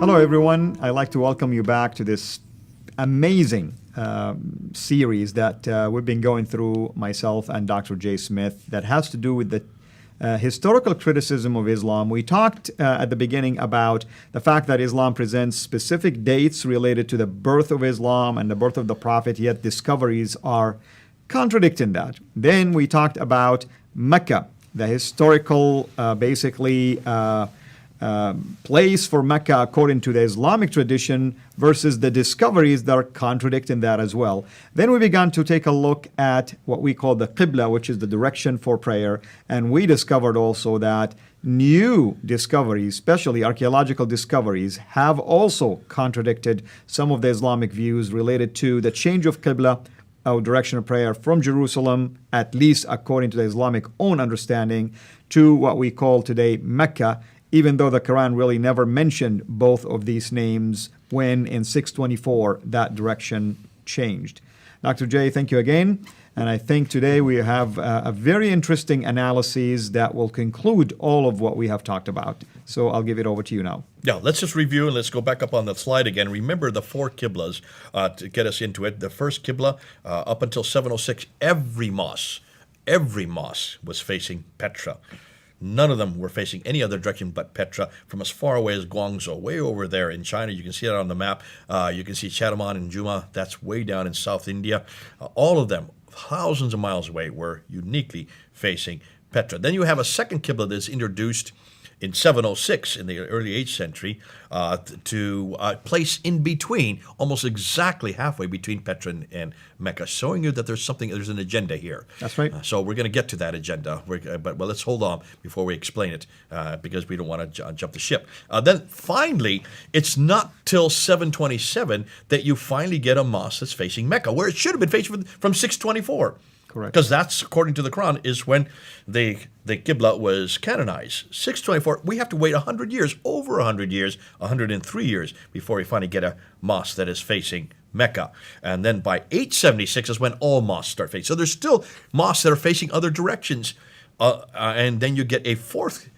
Hello, everyone. I'd like to welcome you back to this amazing series that we've been going through, myself and Dr. Jay Smith, that has to do with the historical criticism of Islam. We talked at the beginning about the fact that Islam presents specific dates related to the birth of Islam and the birth of the Prophet, yet discoveries are contradicting that. Then we talked about Mecca, the historical, place for Mecca according to the Islamic tradition versus the discoveries that are contradicting that as well. Then we began to take a look at what we call the Qibla, which is the direction for prayer. And we discovered also that new discoveries, especially archaeological discoveries, have also contradicted some of the Islamic views related to the change of Qibla, our direction of prayer, from Jerusalem, at least according to the Islamic own understanding, to what we call today Mecca, even though the Quran really never mentioned both of these names when in 624 that direction changed. Dr. Jay, thank you again. And I think today we have a very interesting analysis that will conclude all of what we have talked about. So I'll give it over to you now. Yeah, let's just review and let's go back up on the slide again. Remember the four Qiblas to get us into it. The first Qibla, up until 706, every mosque was facing Petra. None of them were facing any other direction but Petra, from as far away as Guangzhou, way over there in China. You can see that on the map. You can see Chataman and Juma, that's way down in South India. All of them, thousands of miles away, were uniquely facing Petra. Then you have a second Qibla that's introduced in 706, in the early 8th century, to place in between, almost exactly halfway between Petra and Mecca, showing you that there's an agenda here. That's right. So we're going to get to that agenda, but let's hold on before we explain it, because we don't want to jump the ship. Then finally, it's not till 727 that you finally get a mosque that's facing Mecca, where it should have been facing from 624. Correct. Because that's, according to the Quran, is when the Qibla was canonized. 624, we have to wait 100 years, over 100 years, 103 years, before we finally get a mosque that is facing Mecca. And then by 876 is when all mosques start facing. So there's still mosques that are facing other directions. And then you get a fourth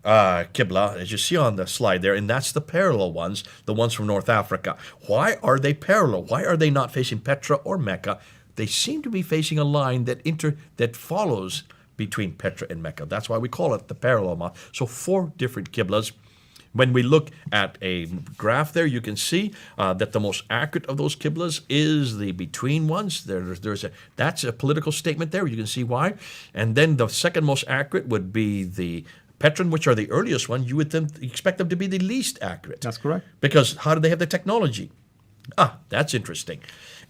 Qibla, as you see on the slide there, and that's the parallel ones, the ones from North Africa. Why are they parallel? Why are they not facing Petra or Mecca? They seem to be facing a line that follows between Petra and Mecca. That's why we call it the parallel mosque. So four different Qiblas. When we look at a graph there, you can see that the most accurate of those Qiblas is the between ones. That's a political statement there. You can see why. And then the second most accurate would be the Petran, which are the earliest ones. You would then expect them to be the least accurate. That's correct. Because how do they have the technology? That's interesting.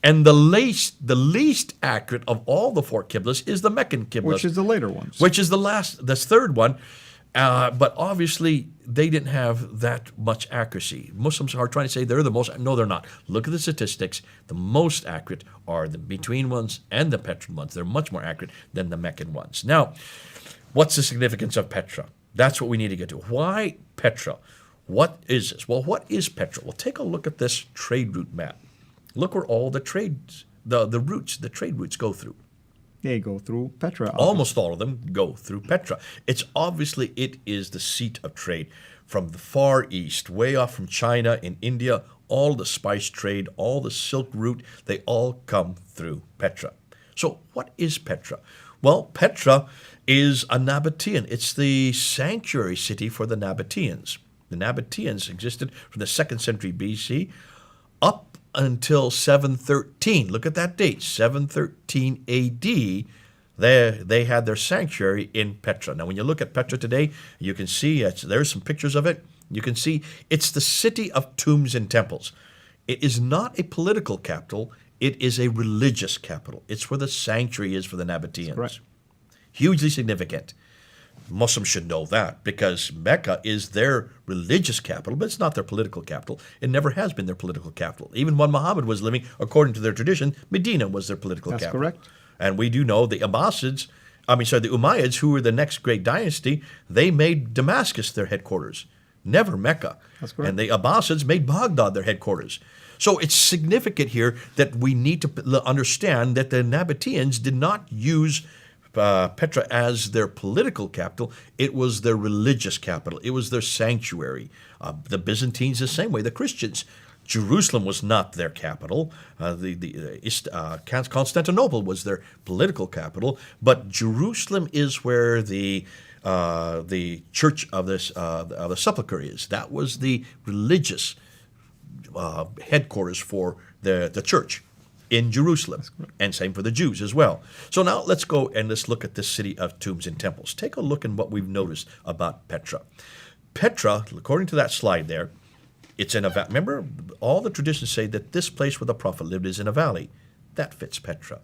And the least accurate of all the four Qiblas is the Meccan Qibla. Which is the later ones. Which is the third one. But obviously, they didn't have that much accuracy. Muslims are trying to say they're the most. No, they're not. Look at the statistics. The most accurate are the between ones and the Petran ones. They're much more accurate than the Meccan ones. Now, what's the significance of Petra? That's what we need to get to. Why Petra? What is this? Well, what is Petra? Well, take a look at this trade route map. Look where all the trades, the trade routes go through. They go through Petra. Almost all of them go through Petra. It is the seat of trade from the Far East, way off from China and India, all the spice trade, all the Silk Route, they all come through Petra. So what is Petra? Well, Petra is a Nabatean. It's the sanctuary city for the Nabateans. The Nabateans existed from the 2nd century BC up until 713. Look at that date, 713 AD. They had their sanctuary in Petra. Now, when you look at Petra today, you can see, there's some pictures of it. You can see it's the city of tombs and temples. It is not a political capital. It is a religious capital. It's where the sanctuary is for the Nabateans. Right. Hugely significant. Muslims should know that, because Mecca is their religious capital, but it's not their political capital. It never has been their political capital. Even when Muhammad was living, according to their tradition, Medina was their political capital. That's correct. And we do know the Umayyads, who were the next great dynasty, they made Damascus their headquarters, never Mecca. That's correct. And the Abbasids made Baghdad their headquarters. So it's significant here that we need to understand that the Nabateans did not use Petra as their political capital, it was their religious capital. It was their sanctuary. The Byzantines the same way, the Christians. Jerusalem was not their capital. Constantinople was their political capital, but Jerusalem is where the Church of the Sepulchre is. That was the religious headquarters for the church in Jerusalem, and same for the Jews as well. So now let's go and let's look at this city of tombs and temples. Take a look at what we've noticed about Petra. Petra, according to that slide there, it's in a valley. Remember, all the traditions say that this place where the prophet lived is in a valley. That fits Petra.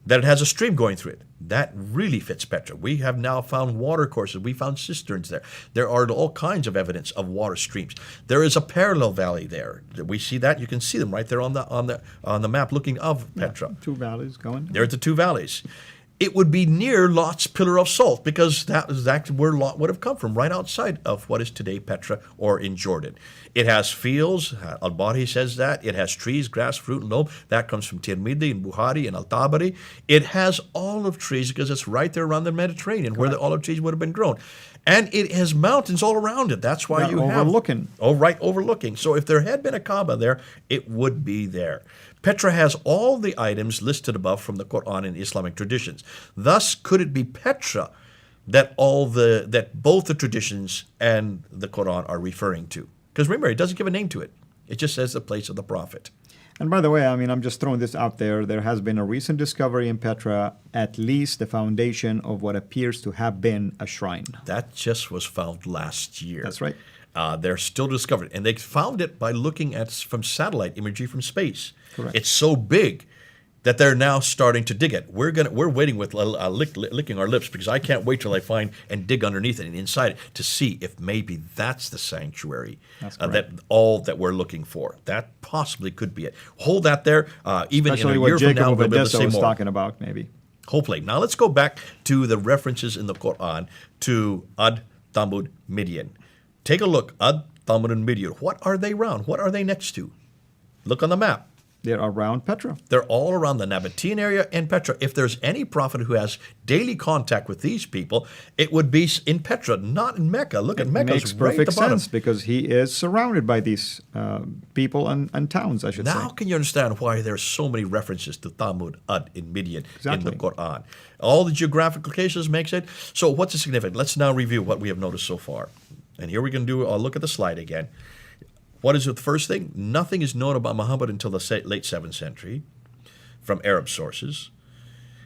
That it has a stream going through it. That really fits Petra. We have now found water courses. We found cisterns there. There are all kinds of evidence of water streams. There is a parallel valley there. We see that. You can see them right there on the map looking of Petra. Yeah, two valleys going. There's the two valleys. It would be near Lot's pillar of salt because that is actually where Lot would have come from, right outside of what is today Petra or in Jordan. It has fields. Al-Bari says that. It has trees, grass, fruit, and loam. That comes from Tirmidhi and Bukhari and Al-Tabari. It has olive trees because it's right there around the Mediterranean where the olive trees would have been grown. And it has mountains all around it. That's why you have... Overlooking. Oh, right, overlooking. So if there had been a Kaaba there, it would be there. Petra has all the items listed above from the Quran and Islamic traditions. Thus, could it be Petra that both the traditions and the Quran are referring to? Because remember, it doesn't give a name to it. It just says the place of the prophet. And by the way, I mean, I'm just throwing this out there. There has been a recent discovery in Petra, at least the foundation of what appears to have been a shrine. That just was found last year. That's right. They're still discovered. And they found it by looking at from satellite imagery from space. Correct. It's so big that they're now starting to dig it. We're waiting with licking our lips because I can't wait till I find and dig underneath it and inside it to see if maybe that's the sanctuary that we're looking for. That possibly could be it. Hold that there. Even Especially in a year what from Jacob now, of we'll be able to Edessa say was more. talking about, maybe. Hopefully. Now let's go back to the references in the Quran to Ad, Thamud, Midian. Take a look. Ad, Thamud, and Midian. What are they around? What are they next to? Look on the map. They're around Petra. They're all around the Nabatean area and Petra. If there's any prophet who has daily contact with these people, it would be in Petra, not in Mecca. Look at Mecca. It makes perfect sense because he is surrounded by these people and towns, I should say. Now can you understand why there's so many references to Thamud, Ad, and Midian in the Quran? All the geographical locations makes it. So what's the significance? Let's now review what we have noticed so far. And here we can do, I'll look at the slide again. What is the first thing? Nothing is known about Muhammad until the late 7th century from Arab sources.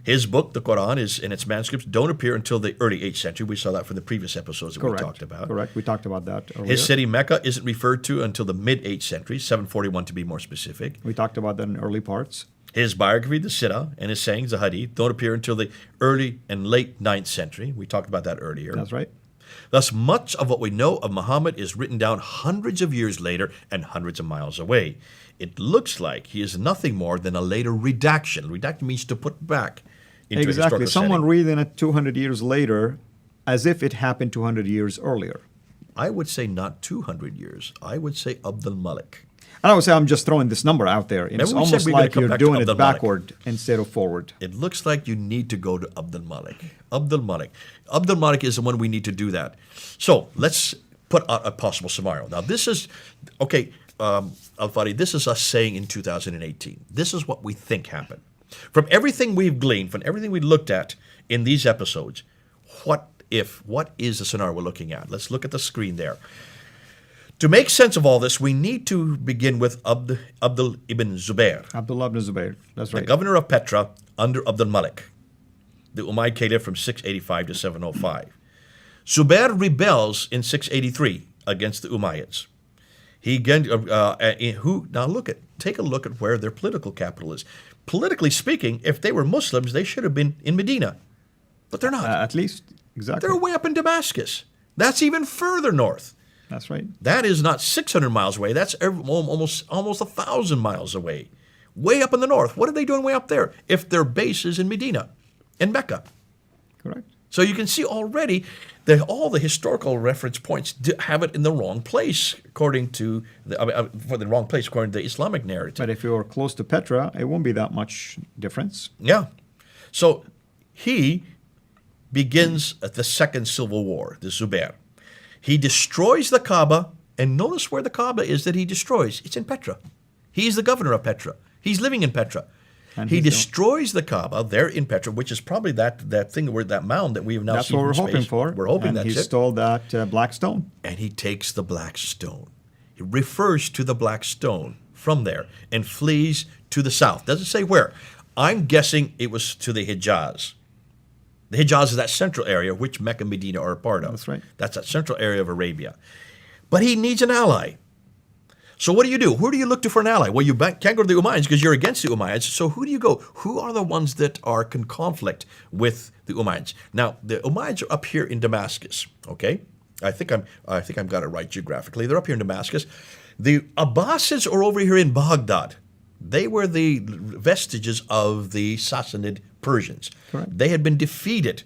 His book, the Quran, is in its manuscripts don't appear until the early 8th century. We saw that from the previous episodes that we talked about. Correct. We talked about that earlier. His city, Mecca, isn't referred to until the mid-8th century, 741 to be more specific. We talked about that in early parts. His biography, the Sirah, and his sayings, the Hadith, don't appear until the early and late 9th century. We talked about that earlier. That's right. Thus, much of what we know of Muhammad is written down hundreds of years later and hundreds of miles away. It looks like he is nothing more than a later redaction. Redaction means to put back into a Exactly. historical Someone setting. reading it 200 years later as if it happened 200 years earlier. I would say not 200 years. I would say Abdul Malik. And I would say I'm just throwing this number out there. It's Remember we said almost we're gonna like come you're back to doing Abdul it Malik. backward instead of forward. It looks like you need to go to Abdul Malik. Abdul Malik. Abdul Malik is the one we need to do that. So let's put out a possible scenario. Now this is, okay, Al-Fadi, this is us saying in 2018. This is what we think happened. From everything we've gleaned, from everything we looked at in these episodes, what is the scenario we're looking at? Let's look at the screen there. To make sense of all this, we need to begin with Abdul ibn Zubair, Abdullah ibn Zubayr. That's the right. governor of Petra under Abdul Malik, the Umayyad Caliph from 685 to 705. Zubair rebels in 683 against the Umayyads. Take a look at where their political capital is. Politically speaking, if they were Muslims, they should have been in Medina, but they're not. At least, exactly. They're way up in Damascus. That's even further north. That's right. That is not 600 miles away. That's almost 1,000 miles away. Way up in the north. What are they doing way up there if their base is in Medina, in Mecca? Correct. So you can see already that all the historical reference points have it in the wrong place according to the Islamic narrative. But if you were close to Petra, it won't be that much difference. Yeah. So he begins at the Second Civil War, the Zubair. He destroys the Kaaba, and notice where the Kaaba is that he destroys. It's in Petra. He's the governor of Petra. He's living in Petra. And He he's destroys the Kaaba there in Petra, which is probably that thing where that mound that we have now That's seen what we're from hoping space. for. We're hoping and that's he it. stole that black stone. And he takes the black stone. He refers to the black stone from there and flees to the south. Doesn't say where. I'm guessing it was to the Hijaz. The Hijaz is that central area which Mecca and Medina are a part of. That's right. That's that central area of Arabia. But he needs an ally. So what do you do? Who do you look to for an ally? Well, you can't go to the Umayyads because you're against the Umayyads. So who do you go? Who are the ones that are in conflict with the Umayyads? Now, the Umayyads are up here in Damascus. Okay, I think I've got it right geographically. They're up here in Damascus. The Abbasids are over here in Baghdad. They were the vestiges of the Sassanid Persians. Correct. They had been defeated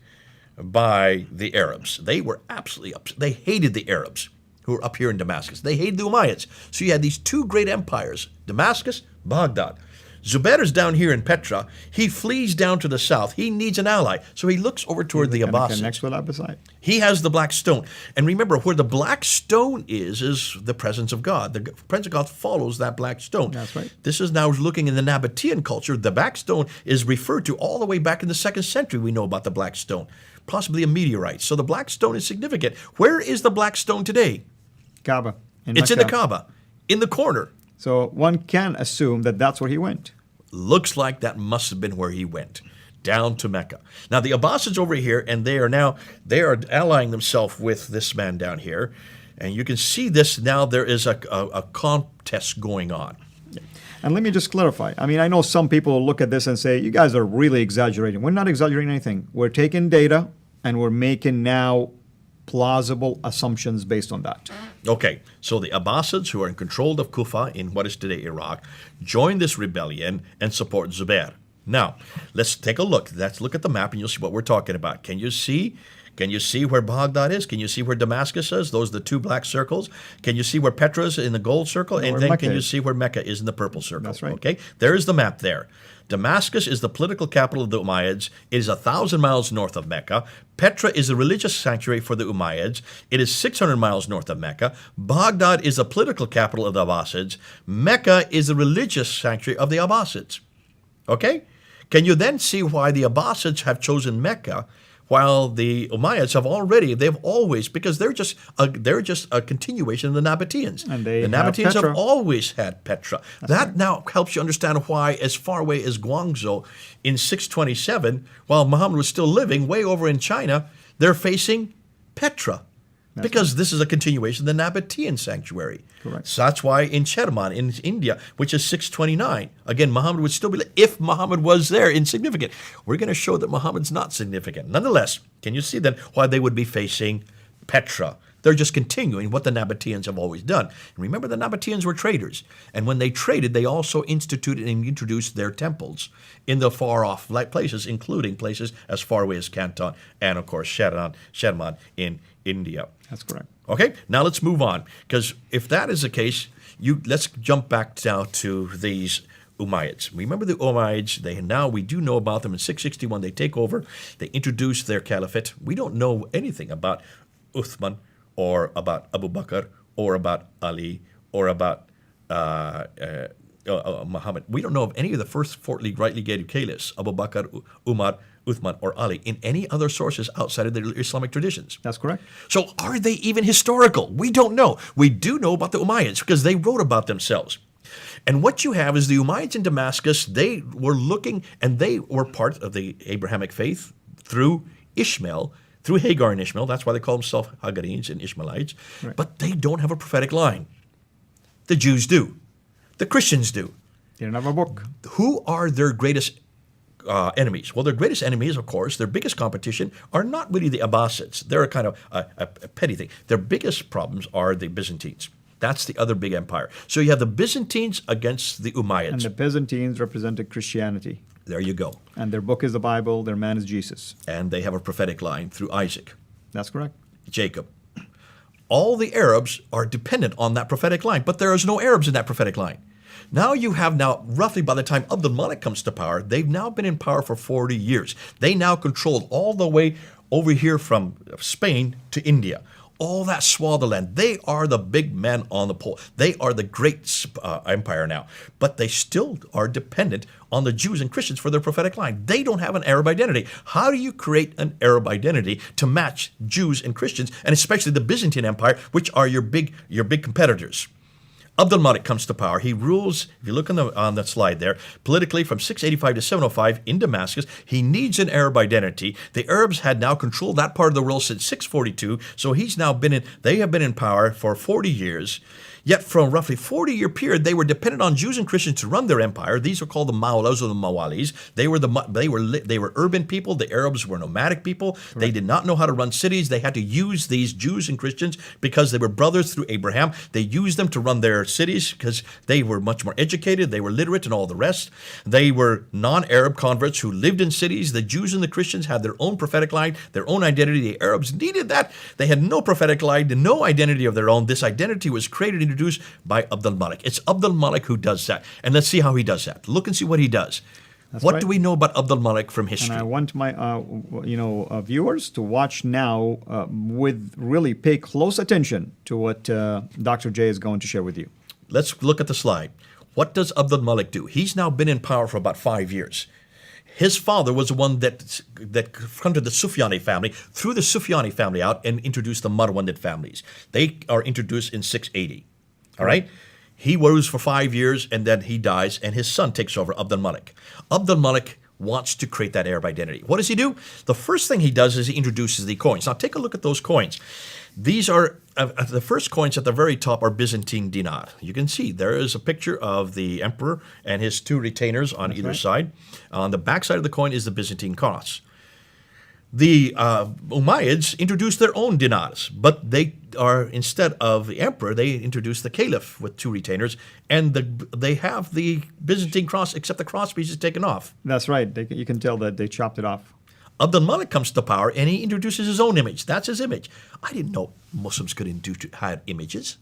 by the Arabs. They were absolutely upset. They hated the Arabs who were up here in Damascus. They hated the Umayyads. So you had these two great empires, Damascus, Baghdad. Zubair is down here in Petra. He flees down to the south. He needs an ally. So he looks over toward the Abbasids. Next with Abbasid. He has the black stone. And remember, where the black stone is the presence of God. The presence of God follows that black stone. That's right. This is now looking in the Nabatean culture. The black stone is referred to all the way back in the 2nd century. We know about the black stone, possibly a meteorite. So the black stone is significant. Where is the black stone today? Kaaba. It's in the Kaaba, in the corner. So one can assume that that's where he went. Looks like that must have been where he went, down to Mecca. Now the Abbasids over here, and they are allying themselves with this man down here, and you can see this now. There is a contest going on. And let me just clarify. I mean, I know some people will look at this and say, you guys are really exaggerating. We're not exaggerating anything. We're taking data and we're making now plausible assumptions based on that. Okay, so the Abbasids, who are in control of Kufa in what is today Iraq, join this rebellion and support Zubair. Now, let's take a look. Let's look at the map and you'll see what we're talking about. Can you see where Baghdad is? Can you see where Damascus is? Those are the two black circles. Can you see where Petra is in the gold circle? And then can you see where Mecca is in the purple circle? That's right. Okay, there is the map there. Damascus is the political capital of the Umayyads. It is 1,000 miles north of Mecca. Petra is a religious sanctuary for the Umayyads. It is 600 miles north of Mecca. Baghdad is the political capital of the Abbasids. Mecca is the religious sanctuary of the Abbasids. Okay? Can you then see why the Abbasids have chosen Mecca while the Umayyads they've always, because they're just a continuation of the Nabateans. And the Nabateans Petra. have always had Petra. That now helps you understand why, as far away as Guangzhou in 627, while Muhammad was still living way over in China, they're facing Petra. Because this is a continuation of the Nabatean sanctuary. Correct. So that's why in Cherman, in India, which is 629, again, Muhammad would still be, if Muhammad was there, insignificant. We're going to show that Muhammad's not significant. Nonetheless, can you see then why they would be facing Petra? They're just continuing what the Nabateans have always done. And remember, the Nabateans were traders. And when they traded, they also instituted and introduced their temples in the far-off places, including places as far away as Canton and, of course, Sherman in India. That's correct. Okay, now let's move on, because if that is the case, let's jump back now to these Umayyads. Remember the Umayyads, we do know about them. In 661, they take over, they introduce their caliphate. We don't know anything about Uthman or about Abu Bakr or about Ali or about Muhammad. We don't know of any of the first four rightly gated caliphs, Abu Bakr, Umar, Uthman, or Ali, in any other sources outside of the Islamic traditions. That's correct. So are they even historical? We don't know. We do know about the Umayyads because they wrote about themselves. And what you have is the Umayyads in Damascus, they were looking, and they were part of the Abrahamic faith through Ishmael, through Hagar and Ishmael. That's why they call themselves Hagarines and Ishmaelites. Right. But they don't have a prophetic line. The Jews do. The Christians do. They don't have a book. Who are their greatest enemies? Well, their greatest enemies, of course, their biggest competition are not really the Abbasids. They're a kind of a petty thing. Their biggest problems are the Byzantines. That's the other big empire. So you have the Byzantines against the Umayyads. And the Byzantines represented Christianity. There you go. And their book is the Bible, their man is Jesus. And they have a prophetic line through Isaac, That's correct. Jacob. All the Arabs are dependent on that prophetic line, but there is no Arabs in that prophetic line. Now you have roughly by the time Abdul Malik comes to power, they've now been in power for 40 years. They now controlled all the way over here from Spain to India. All that swath of land. They are the big men on the pole. They are the great empire now. But they still are dependent on the Jews and Christians for their prophetic line. They don't have an Arab identity. How do you create an Arab identity to match Jews and Christians, and especially the Byzantine Empire, which are your big competitors? Abdul Malik comes to power. He rules, if you look on the slide there, politically from 685 to 705 in Damascus. He needs an Arab identity. The Arabs had now controlled that part of the world since 642, so they have been in power for 40 years. Yet from a roughly 40-year period, they were dependent on Jews and Christians to run their empire. These are called the Maulas or the Mawalis. They were urban people. The Arabs were nomadic people. Right. They did not know how to run cities. They had to use these Jews and Christians because they were brothers through Abraham. They used them to run their cities because they were much more educated. They were literate and all the rest. They were non-Arab converts who lived in cities. The Jews and the Christians had their own prophetic line, their own identity. The Arabs needed that. They had no prophetic line, no identity of their own. This identity was introduced by Abdul Malik. It's Abdul Malik who does that. And let's see how he does that. Look and see what he does. What do we know about Abdul Malik from history? And I want my viewers to watch now with really pay close attention to what Dr. J is going to share with you. Let's look at the slide. What does Abdul Malik do? He's now been in power for about 5 years. His father was the one that confronted the Sufyani family, threw the Sufyani family out, and introduced the Marwanid families. They are introduced in 680. All right? He rules for 5 years, and then he dies, and his son takes over, Abdul Malik. Abdul Malik wants to create that Arab identity. What does he do? The first thing he does is he introduces the coins. Now, take a look at those coins. These are, the first coins at the very top are Byzantine dinar. You can see there is a picture of the emperor and his two retainers on either side. On the back side of the coin is the Byzantine cross. The Umayyads introduced their own dinars, but they are, instead of the emperor, they introduced the caliph with two retainers, and they have the Byzantine cross, except the cross piece is taken off. That's right. You can tell that they chopped it off. Abdul Malik comes to power, and he introduces his own image. That's his image. I didn't know Muslims could have images.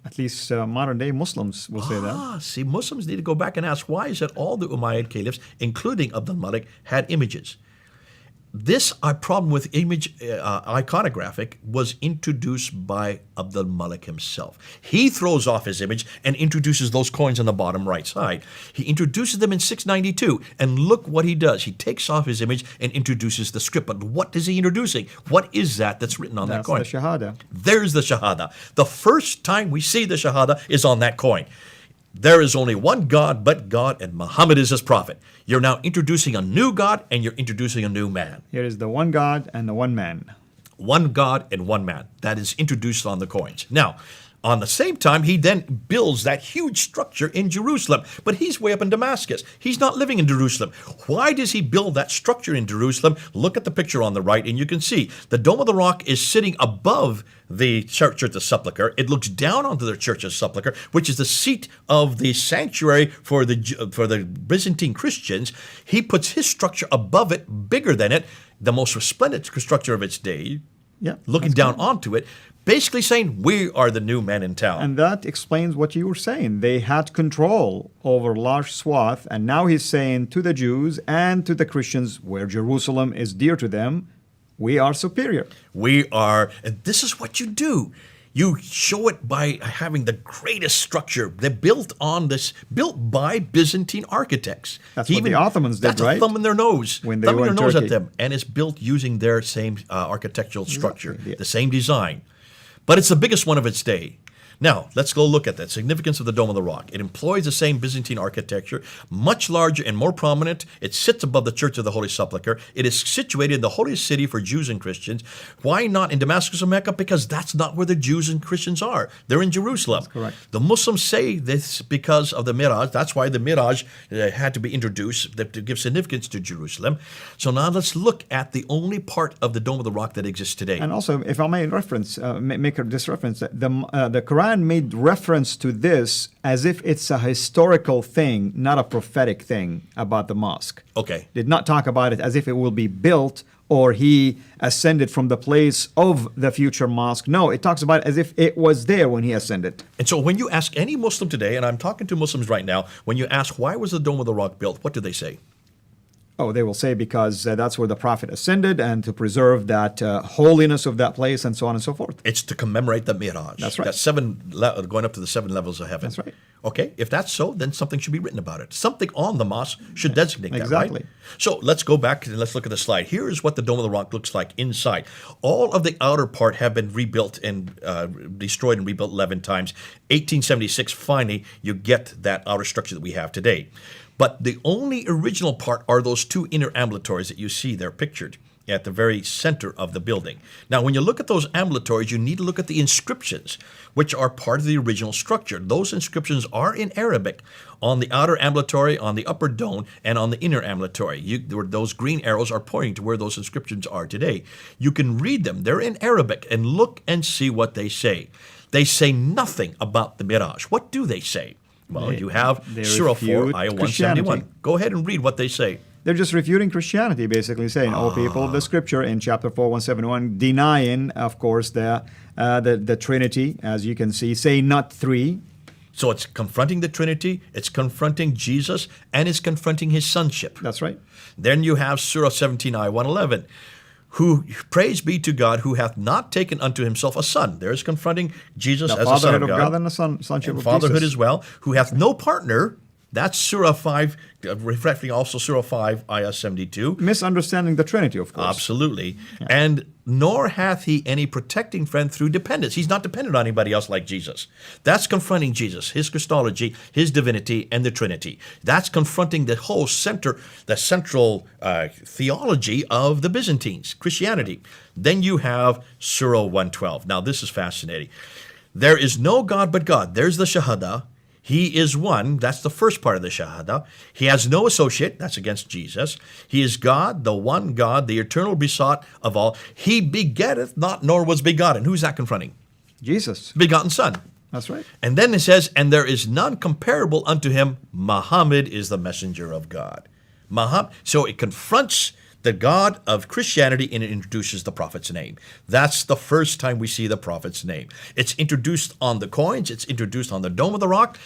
At least modern-day Muslims will say that. See, Muslims need to go back and ask, why is it all the Umayyad caliphs, including Abdul Malik, had images? This problem with image iconographic was introduced by Abdul Malik himself. He throws off his image and introduces those coins on the bottom right side. He introduces them in 692, and look what he does. He takes off his image and introduces the script. But what is he introducing? What is that's written on that coin? That's the Shahada. There's the Shahada. The first time we see the Shahada is on that coin. There is only one God but God, and Muhammad is his prophet. You're now introducing a new God, and you're introducing a new man. Here is the one God and the one man. One God and one man. That is introduced on the coins. Now, on the same time, he then builds that huge structure in Jerusalem. But he's way up in Damascus. He's not living in Jerusalem. Why does he build that structure in Jerusalem? Look at the picture on the right, and you can see the Dome of the Rock is sitting above the Church of the Sepulchre. It looks down onto the Church of the Sepulchre, which is the seat of the sanctuary for the Byzantine Christians. He puts his structure above it, bigger than it, the most resplendent structure of its day, looking down onto it, basically saying, we are the new men in town. And that explains what you were saying. They had control over large swath, and now he's saying to the Jews and to the Christians, where Jerusalem is dear to them, we are superior. We are, and this is what you do. You show it by having the greatest structure. They're built by Byzantine architects. That's what the Ottomans did, right? That's a thumb in their nose. When they were in nose Turkey. at them. And it's built using their same architectural structure, the same design. But it's the biggest one of its day. Now, let's go look at the significance of the Dome of the Rock. It employs the same Byzantine architecture, much larger and more prominent. It sits above the Church of the Holy Sepulchre. It is situated in the holiest city for Jews and Christians. Why not in Damascus or Mecca? Because that's not where the Jews and Christians are. They're in Jerusalem. That's correct. The Muslims say this because of the Miraj. That's why the Miraj had to be introduced to give significance to Jerusalem. So now let's look at the only part of the Dome of the Rock that exists today. And also, if I may make this reference, the Quran made reference to this as if it's a historical thing, not a prophetic thing about the mosque. Okay. Did not talk about it as if it will be built or he ascended from the place of the future mosque. No, it talks about it as if it was there when he ascended. And so when you ask any Muslim today, and I'm talking to Muslims right now, when you ask why was the Dome of the Rock built, what do they say? Oh, they will say because that's where the prophet ascended and to preserve that holiness of that place and so on and so forth. It's to commemorate the Miraj. That's right. That's going up to the 7 levels of heaven. That's right. Okay, if that's so, then something should be written about it. Something on the mosque should designate Exactly. that, right? So let's go back and let's look at the slide. Here is what the Dome of the Rock looks like inside. All of the outer part have been rebuilt and destroyed and rebuilt 11 times. 1876, finally, you get that outer structure that we have today. But the only original part are those 2 inner ambulatories that you see there pictured at the very center of the building. Now, when you look at those ambulatories, you need to look at the inscriptions, which are part of the original structure. Those inscriptions are in Arabic on the outer ambulatory, on the upper dome, and on the inner ambulatory. Those green arrows are pointing to where those inscriptions are today. You can read them. They're in Arabic, and look and see what they say. They say nothing about the Miraj. What do they say? Well, you have they Surah 4, refute Ayah 171. Christianity. Go ahead and read what they say. They're just refuting Christianity, basically saying, "Oh, people of the Scripture," in chapter 4, 171, denying, of course, the Trinity, as you can see, saying not 3. So it's confronting the Trinity, it's confronting Jesus, and it's confronting his sonship. That's right. Then you have Surah 17, Ayah 111. Who, praise be to God, who hath not taken unto himself a son. There's confronting Jesus The as a son fatherhood of of God. God and the sonship And of fatherhood Jesus. as well. Who hath no partner. That's Surah 5, reflecting also Surah 5, Ayah 72. Misunderstanding the Trinity, of course. Absolutely. And nor hath he any protecting friend through dependence. He's not dependent on anybody else like Jesus. That's confronting Jesus, his Christology, his divinity, and the Trinity. That's confronting the whole central theology of the Byzantines, Christianity. Then you have Surah 112. Now, this is fascinating. There is no God but God. There's the Shahada. He is one. That's the first part of the Shahada. He has no associate. That's against Jesus. He is God, the one God, the eternal besought of all. He begetteth not, nor was begotten. Who's that confronting? Jesus. Begotten Son. That's right. And then it says, and there is none comparable unto him. Muhammad is the messenger of God. So it confronts the God of Christianity and it introduces the prophet's name. That's the first time we see the prophet's name. It's introduced on the coins. It's introduced on the Dome of the Rock.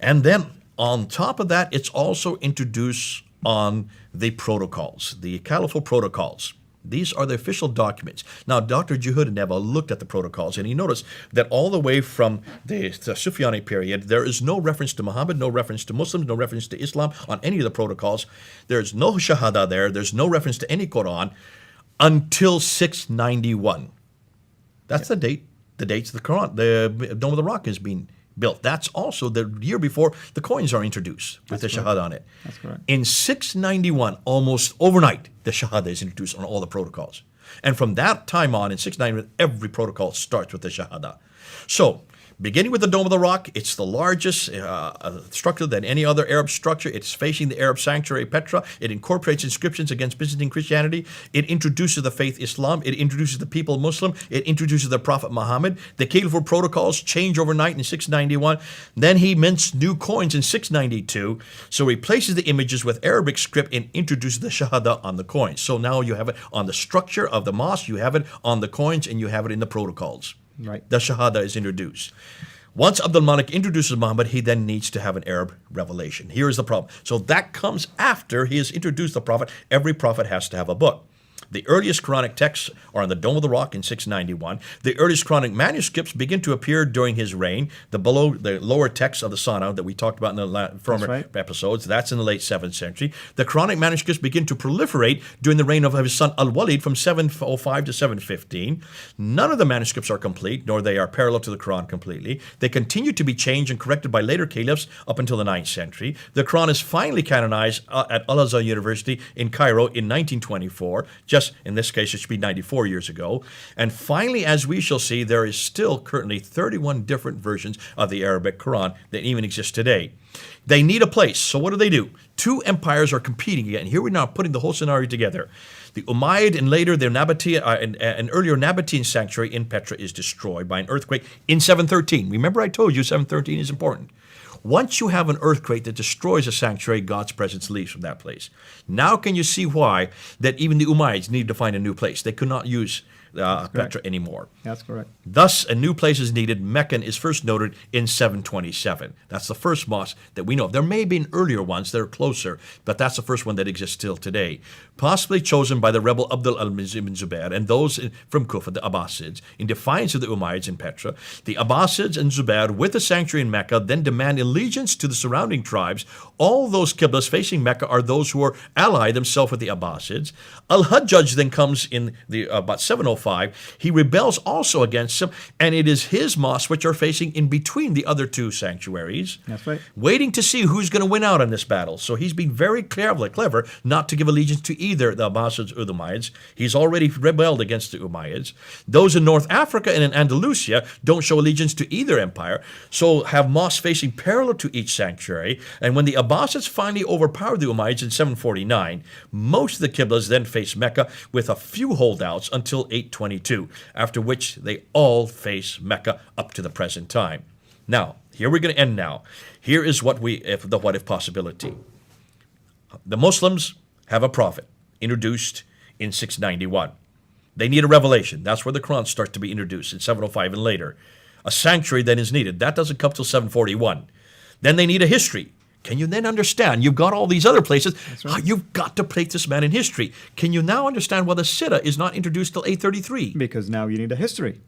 And then on top of that, it's also introduced on the protocols, the Caliphal protocols. These are the official documents. Now, Dr. Juhud looked at the protocols, and he noticed that all the way from the Sufyani period, there is no reference to Muhammad, no reference to Muslims, no reference to Islam on any of the protocols. There's no Shahada there. There's no reference to any Quran until 691. That's the date. The dates of the Quran, the Dome of the Rock is being built. That's also the year before the coins are introduced with the Shahada on it. That's correct. In 691, almost overnight, the Shahada is introduced on all the protocols. And from that time on, in 691, every protocol starts with the Shahada. So, beginning with the Dome of the Rock, it's the largest structure than any other Arab structure. It's facing the Arab sanctuary, Petra. It incorporates inscriptions against Byzantine Christianity. It introduces the faith Islam. It introduces the people Muslim. It introduces the Prophet Muhammad. The Caliphal protocols change overnight in 691. Then he mints new coins in 692. So he replaces the images with Arabic script and introduces the Shahada on the coins. So now you have it on the structure of the mosque, you have it on the coins, and you have it in the protocols. Right. The Shahada is introduced. Once Abdul Malik introduces Muhammad, he then needs to have an Arab revelation. Here is the problem. So that comes after he has introduced the prophet. Every prophet has to have a book. The earliest Quranic texts are on the Dome of the Rock in 691. The earliest Quranic manuscripts begin to appear during his reign. The lower texts of the Sana that we talked about in the former episodes, that's in the late 7th century. The Quranic manuscripts begin to proliferate during the reign of his son Al-Walid from 705 to 715. None of the manuscripts are complete, nor they are parallel to the Quran completely. They continue to be changed and corrected by later caliphs up until the 9th century. The Quran is finally canonized at Al-Azhar University in Cairo in 1924, just in this case, it should be 94 years ago. And finally, as we shall see, there is still currently 31 different versions of the Arabic Quran that even exist today. They need a place. So what do? Two empires are competing again. Here we're now putting the whole scenario together. The Umayyad and later their an earlier Nabatean sanctuary in Petra is destroyed by an earthquake in 713. Remember I told you 713 is important. Once you have an earthquake that destroys a sanctuary, God's presence leaves from that place. Now can you see why that even the Umayyads needed to find a new place? They could not use Petra anymore. That's correct. Thus, a new place is needed. Meccan is first noted in 727. That's the first mosque that we know of. There may be earlier ones that are closer, but that's the first one that exists still today. Possibly chosen by the rebel Abdul al-Aziz ibn Zubair and those from Kufa, the Abbasids, in defiance of the Umayyads in Petra. The Abbasids and Zubair, with the sanctuary in Mecca, then demand allegiance to the surrounding tribes. All those qiblas facing Mecca are those who are allied themselves with the Abbasids. Al-Hajjaj then comes in about 705. He rebels also against them, and it is his mosques which are facing in between the other two sanctuaries. That's right. Waiting to see who's going to win out in this battle. So he's been very clever not to give allegiance to either the Abbasids or the Umayyads. He's already rebelled against the Umayyads. Those in North Africa and in Andalusia don't show allegiance to either empire, so have mosques facing parallel to each sanctuary. And when the Abbasids finally overpowered the Umayyads in 749, most of the qiblas then face Mecca with a few holdouts until 822, after which they all face Mecca up to the present time. Now, here we're going to end now. Here is what if possibility. The Muslims have a prophet introduced in 691. They need a revelation. That's where the Quran starts to be introduced in 705 and later. A sanctuary then is needed. That doesn't come till 741. Then they need a history. Can you then understand? You've got all these other places. Right. You've got to place this man in history. Can you now understand why the Siddha is not introduced till 833? Because now you need a history.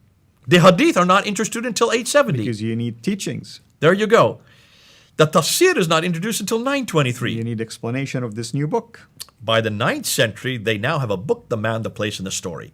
The Hadith are not introduced until 870. Because you need teachings. There you go. The Tafsir is not introduced until 923. You need explanation of this new book. By the 9th century, they now have a book, the man, the place, and the story.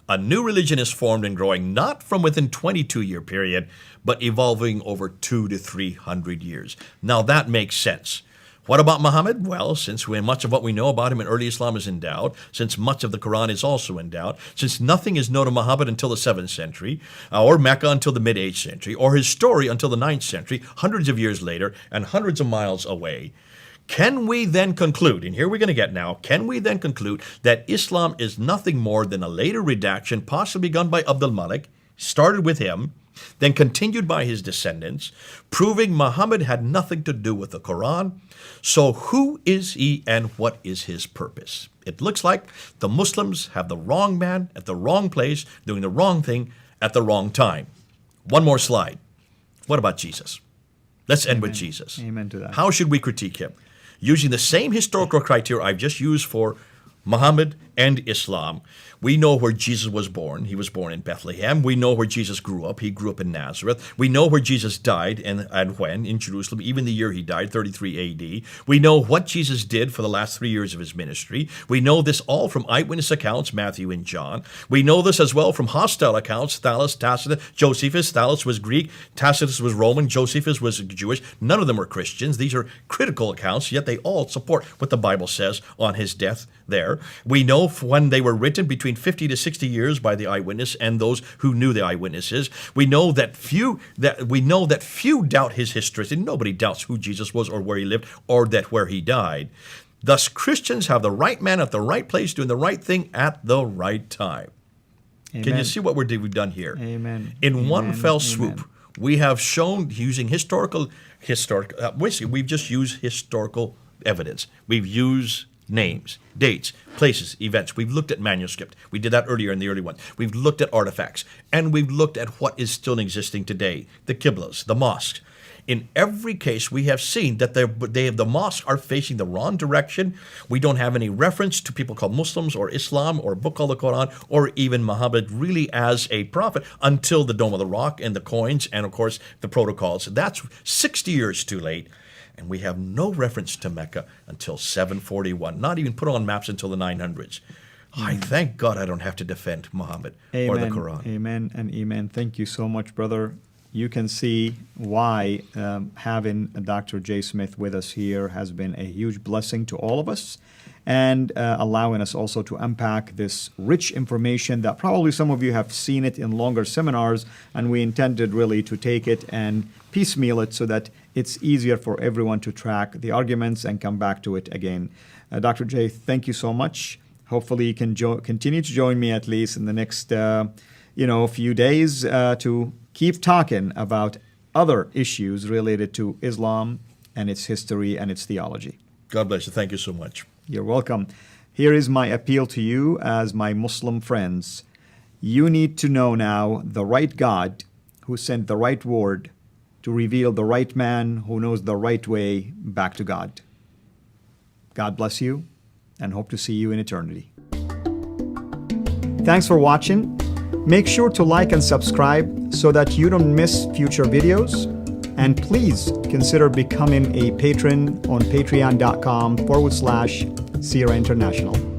A new religion is formed and growing, not from within 22-year period, but evolving over 200 to 300 years. Now that makes sense. What about Muhammad? Well, since much of what we know about him in early Islam is in doubt, since much of the Quran is also in doubt, since nothing is known of Muhammad until the 7th century, or Mecca until the mid-8th century, or his story until the 9th century, hundreds of years later and hundreds of miles away, can we then conclude, and here we're going to get now, can we then conclude that Islam is nothing more than a later redaction, possibly begun by Abdul Malik, started with him, then continued by his descendants, proving Muhammad had nothing to do with the Quran? So who is he and what is his purpose? It looks like the Muslims have the wrong man at the wrong place, doing the wrong thing at the wrong time. One more slide. What about Jesus? Let's end with Jesus. Amen to that. How should we critique him? Using the same historical criteria I've just used for Muhammad and Islam. We know where Jesus was born. He was born in Bethlehem. We know where Jesus grew up. He grew up in Nazareth. We know where Jesus died and when in Jerusalem, even the year he died, 33 AD. We know what Jesus did for the last 3 years of his ministry. We know this all from eyewitness accounts, Matthew and John. We know this as well from hostile accounts, Thallus, Tacitus, Josephus. Thallus was Greek, Tacitus was Roman, Josephus was Jewish. None of them were Christians. These are critical accounts, yet they all support what the Bible says on his death there. We know when they were written between 50 to 60 years by the eyewitness and those who knew the eyewitnesses. We know that few doubt his historicity. Nobody doubts who Jesus was or where he lived or that where he died. Thus, Christians have the right man at the right place doing the right thing at the right time. Amen. Can you see what we've done here? Amen. In one Amen. fell swoop, Amen. we have shown using we've just used historical evidence. We've used names, dates, places, events. We've looked at manuscript. We did that earlier in the early one. We've looked at artifacts, and we've looked at what is still existing today, the qiblas, the mosques. In every case, we have seen that the mosques are facing the wrong direction. We don't have any reference to people called Muslims or Islam or a book called the Quran or even Muhammad really as a prophet until the Dome of the Rock and the coins and, of course, the protocols. That's 60 years too late. And we have no reference to Mecca until 741, not even put on maps until the 900s. I thank God I don't have to defend Muhammad or the Quran. Amen and amen. Thank you so much, brother. You can see why having Dr. J. Smith with us here has been a huge blessing to all of us and allowing us also to unpack this rich information that probably some of you have seen it in longer seminars, and we intended really to take it and piecemeal it so that it's easier for everyone to track the arguments and come back to it again. Dr. J, thank you so much. Hopefully you can continue to join me at least in the next few days to keep talking about other issues related to Islam and its history and its theology. God bless you. Thank you so much. You're welcome. Here is my appeal to you as my Muslim friends. You need to know now the right God who sent the right word to reveal the right man who knows the right way back to God. God bless you, and hope to see you in eternity. Thanks for watching. Make sure to like and subscribe so that you don't miss future videos. And please consider becoming a patron on patreon.com/Sierra International.